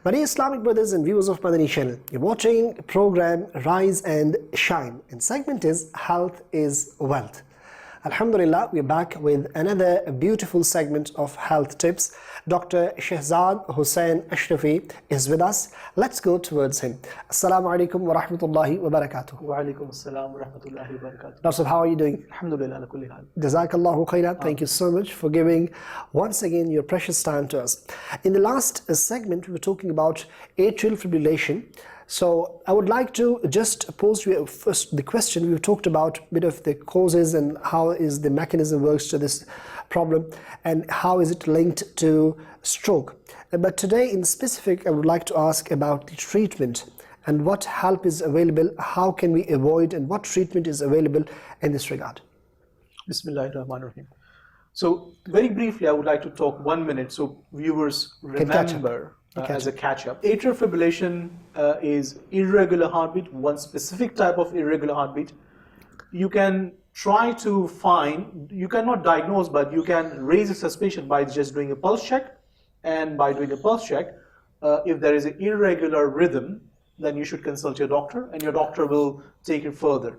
My dear Islamic brothers and viewers of Madani Channel, you're watching program Rise and Shine, and segment is Health is Wealth. Alhamdulillah, we're back with another beautiful segment of health tips. Dr. Shehzad Hussain Ashrafi is with us. Let's go towards him. Assalamu alaikum wa rahmatullahi wa barakatuh. Wa alaikum assalam wa rahmatullahi wa barakatuh. Dr. How are you doing? Alhamdulillah ala kulli hal. Jazakallahu khairan. Thank you so much for giving once again your precious time to us. In the last segment, we were talking about atrial fibrillation. So I would like to just pose you first the question. We've talked about a bit of the causes and how is the mechanism works to this problem and how is it linked to stroke. But today in specific, I would like to ask about the treatment and what help is available, how can we avoid, and what treatment is available in this regard. Bismillahirrahmanirrahim. So very briefly, I would like to talk 1 minute so viewers remember as a catch-up. Atrial fibrillation is irregular heartbeat, one specific type of irregular heartbeat. You can try to find, you cannot diagnose, but you can raise a suspicion by just doing a pulse check. And by doing a pulse check, if there is an irregular rhythm, then you should consult your doctor, and your doctor will take it further.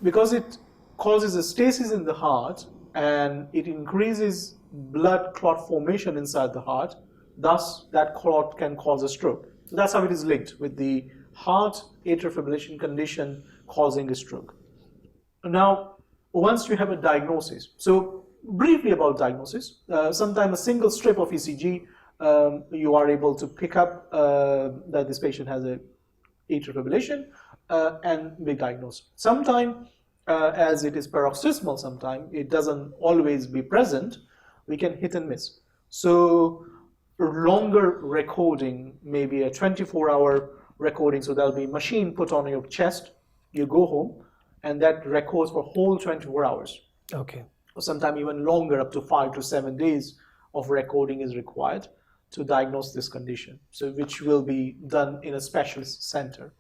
Because it causes a stasis in the heart, and it increases blood clot formation inside the heart. Thus, that clot can cause a stroke. So that's how it is linked with the heart atrial fibrillation condition causing a stroke. Now, once you have a diagnosis, so briefly about diagnosis, sometimes a single strip of ECG, you are able to pick up that this patient has a atrial fibrillation and be diagnosed. Sometimes, as it is paroxysmal, sometimes it doesn't always be present, we can hit and miss. So longer recording, maybe a 24-hour recording, so there'll be a machine put on your chest, you go home, and that records for whole 24 hours. Okay. Or sometimes even longer, up to 5 to 7 days of recording is required to diagnose this condition, so which will be done in a specialist center.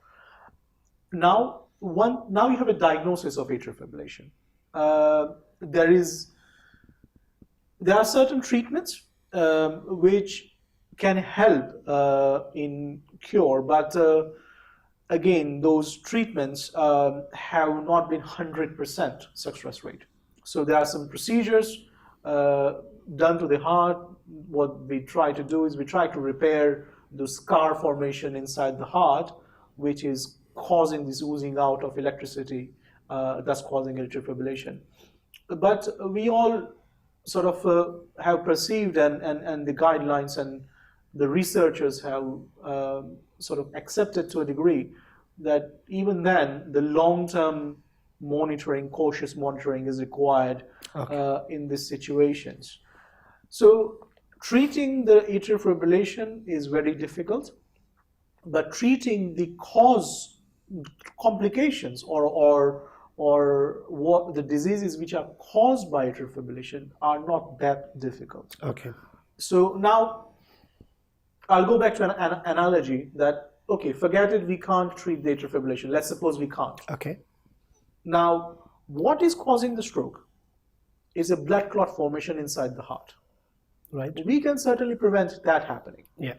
Now you have a diagnosis of atrial fibrillation. There are certain treatments which can help in cure, but again, those treatments have not been 100% success rate. So there are some procedures done to the heart. What we try to do is we try to repair the scar formation inside the heart, which is causing this oozing out of electricity, thus causing atrial fibrillation. But we all sort of have perceived, and the guidelines and the researchers have sort of accepted to a degree that even then the long-term monitoring, cautious monitoring is required in these situations. So treating the atrial fibrillation is very difficult, but treating the cause complications or or what the diseases which are caused by atrial fibrillation are not that difficult. Okay. So now I'll go back to an analogy that, okay, forget it, we can't treat the atrial fibrillation. Let's suppose we can't. Okay. Now, what is causing the stroke is a blood clot formation inside the heart. Right. We can certainly prevent that happening. Yeah.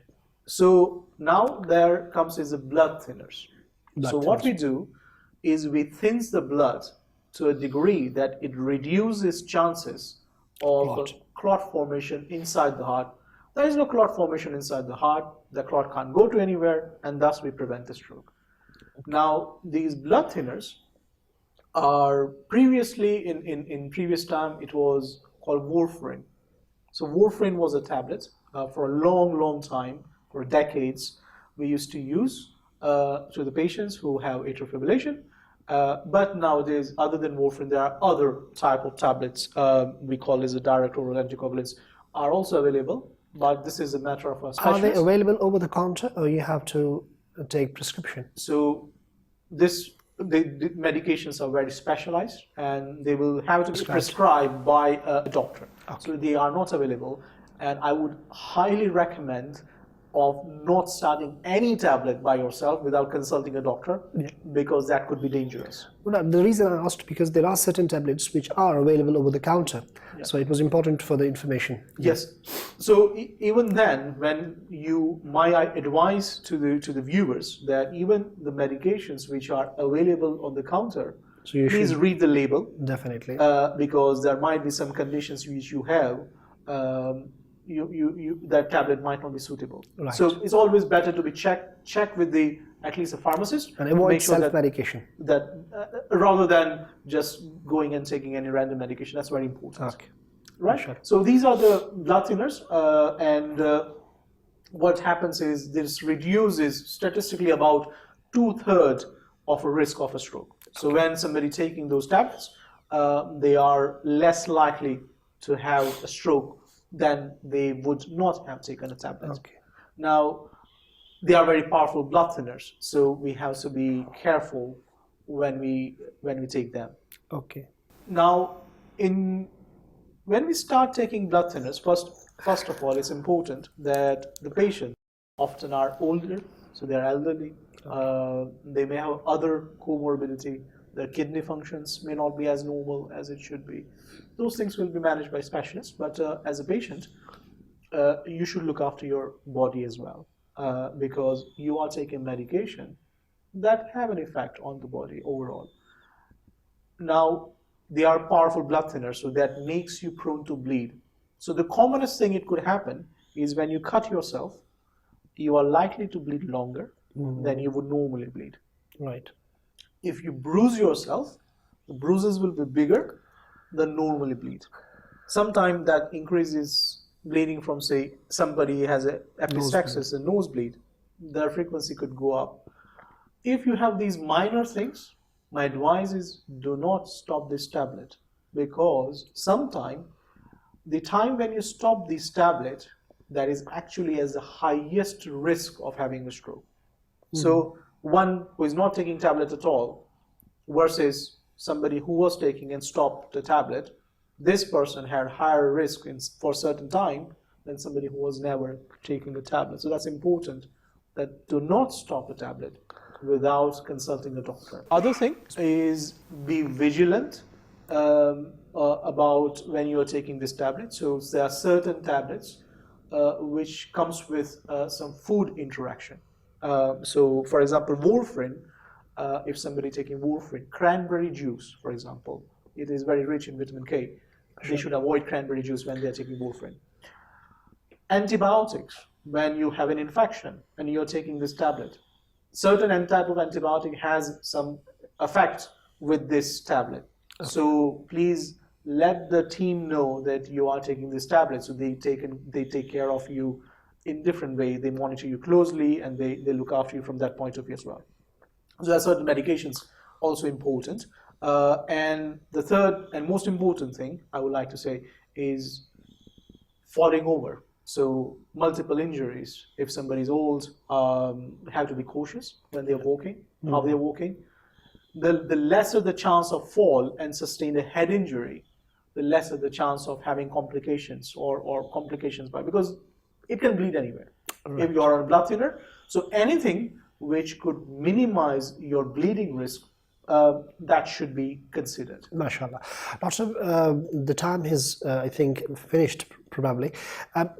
So now there comes is a blood thinners. So what we do is we thins the blood to a degree that it reduces chances of a clot formation inside the heart. There is no clot formation inside the heart, the clot can't go to anywhere, and thus we prevent the stroke. Now, these blood thinners are previously, in previous time, it was called warfarin. So warfarin was a tablet for a long time, for decades, we used to use to the patients who have atrial fibrillation. But nowadays, other than warfarin, there are other type of tablets, we call as a direct oral anticoagulants, are also available, but this is a matter of a specialist. Are they available over the counter, or you have to take prescription? So the medications are very specialized, and they will have to be prescribed by a doctor. So they are not available, and I would highly recommend of not starting any tablet by yourself without consulting a doctor, because that could be dangerous. Well, the reason I asked, because there are certain tablets which are available over the counter, so it was important for the information. Yes. So even then, when my advice to the viewers that even the medications which are available on the counter, so you please read the label. Definitely. Because there might be some conditions which you have. That tablet might not be suitable. Right. So it's always better to be check with at least a pharmacist, and avoid self-medication. That rather than just going and taking any random medication. That's very important. Okay. Right. Sure. So these are the blood thinners, and what happens is this reduces statistically about 2/3 of a risk of a stroke. So when somebody taking those tablets, they are less likely to have a stroke than they would not have taken a tablet. Okay. Now, they are very powerful blood thinners, so we have to be careful when we take them. Okay. Now, when we start taking blood thinners, first of all, it's important that the patients often are older, so they are elderly. They may have other comorbidity. Their kidney functions may not be as normal as it should be. Those things will be managed by specialists, but as a patient, you should look after your body as well, because you are taking medication that have an effect on the body overall. Now, they are powerful blood thinners, so that makes you prone to bleed. So the commonest thing it could happen is when you cut yourself, you are likely to bleed longer than you would normally bleed. Right. If you bruise yourself, the bruises will be bigger than normally bleed. Sometimes that increases bleeding from, say, somebody has a epistaxis, a nosebleed, their frequency could go up. If you have these minor things, my advice is do not stop this tablet, because sometimes the time when you stop this tablet, that is actually as the highest risk of having a stroke. So one who is not taking tablet at all versus somebody who was taking and stopped the tablet, this person had higher risk for a certain time than somebody who was never taking a tablet. So that's important, that do not stop a tablet without consulting a doctor. Other thing is be vigilant about when you are taking this tablet. So there are certain tablets which comes with some food interaction. So for example, warfarin, if somebody taking warfarin, cranberry juice, for example, it is very rich in vitamin K. They should avoid cranberry juice when they are taking warfarin. Antibiotics, when you have an infection and you're taking this tablet, certain type of antibiotic has some effect with this tablet. So please let the team know that you are taking this tablet, so they take care of you in different way. They monitor you closely, and they look after you from that point of view as well. So there are certain medications also important. And the third and most important thing I would like to say is falling over. So multiple injuries, if somebody is old, have to be cautious when they're walking, how they're walking. the lesser the chance of fall and sustain a head injury, the lesser the chance of having complications or complications because it can bleed anywhere. Right. If you're on blood thinner, so anything which could minimize your bleeding risk, that should be considered. MashaAllah. Doctor, the time is, I think, finished probably.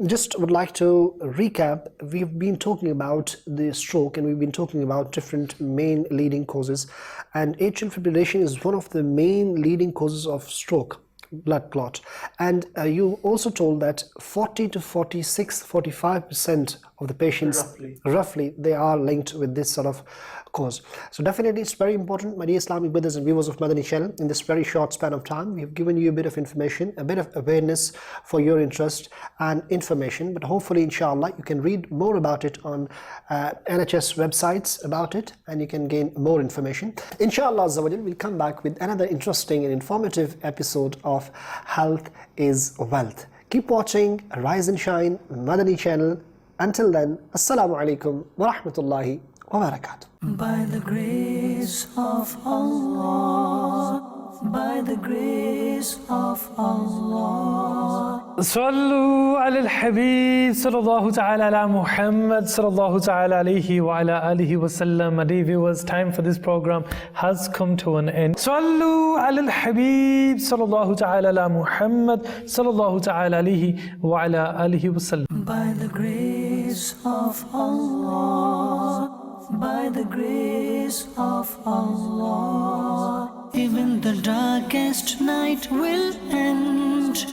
Just would like to recap. We've been talking about the stroke and we've been talking about different main leading causes. And atrial fibrillation is one of the main leading causes of stroke, blood clot. And you also told that 40 to 45% of the patients, roughly, they are linked with this sort of cause. So definitely it's very important, my dear Islamic brothers and viewers of Madani Channel. In this very short span of time, we have given you a bit of information, a bit of awareness for your interest and information. But hopefully, inshallah, you can read more about it on NHS websites about it, and you can gain more information. Inshallah, we'll come back with another interesting and informative episode of Health is Wealth. Keep watching Rise and Shine Madani Channel. Until then, Assalamu alaikum wa rahmatullahi wa barakatuh. By the grace of Allah, by the grace of Allah. صلوا على الحبيب صلى الله تعالى على محمد صلى الله تعالى عليه وعلى آله وسلم. My dear viewers, time for this program has come to an end. صلوا على الحبيب صلى الله تعالى على محمد صلى الله تعالى عليه وعلى آله وسلم. By the grace of Allah, by the grace of Allah, even the darkest night will end,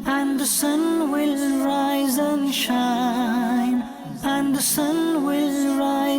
and the sun will rise and shine, and the sun will rise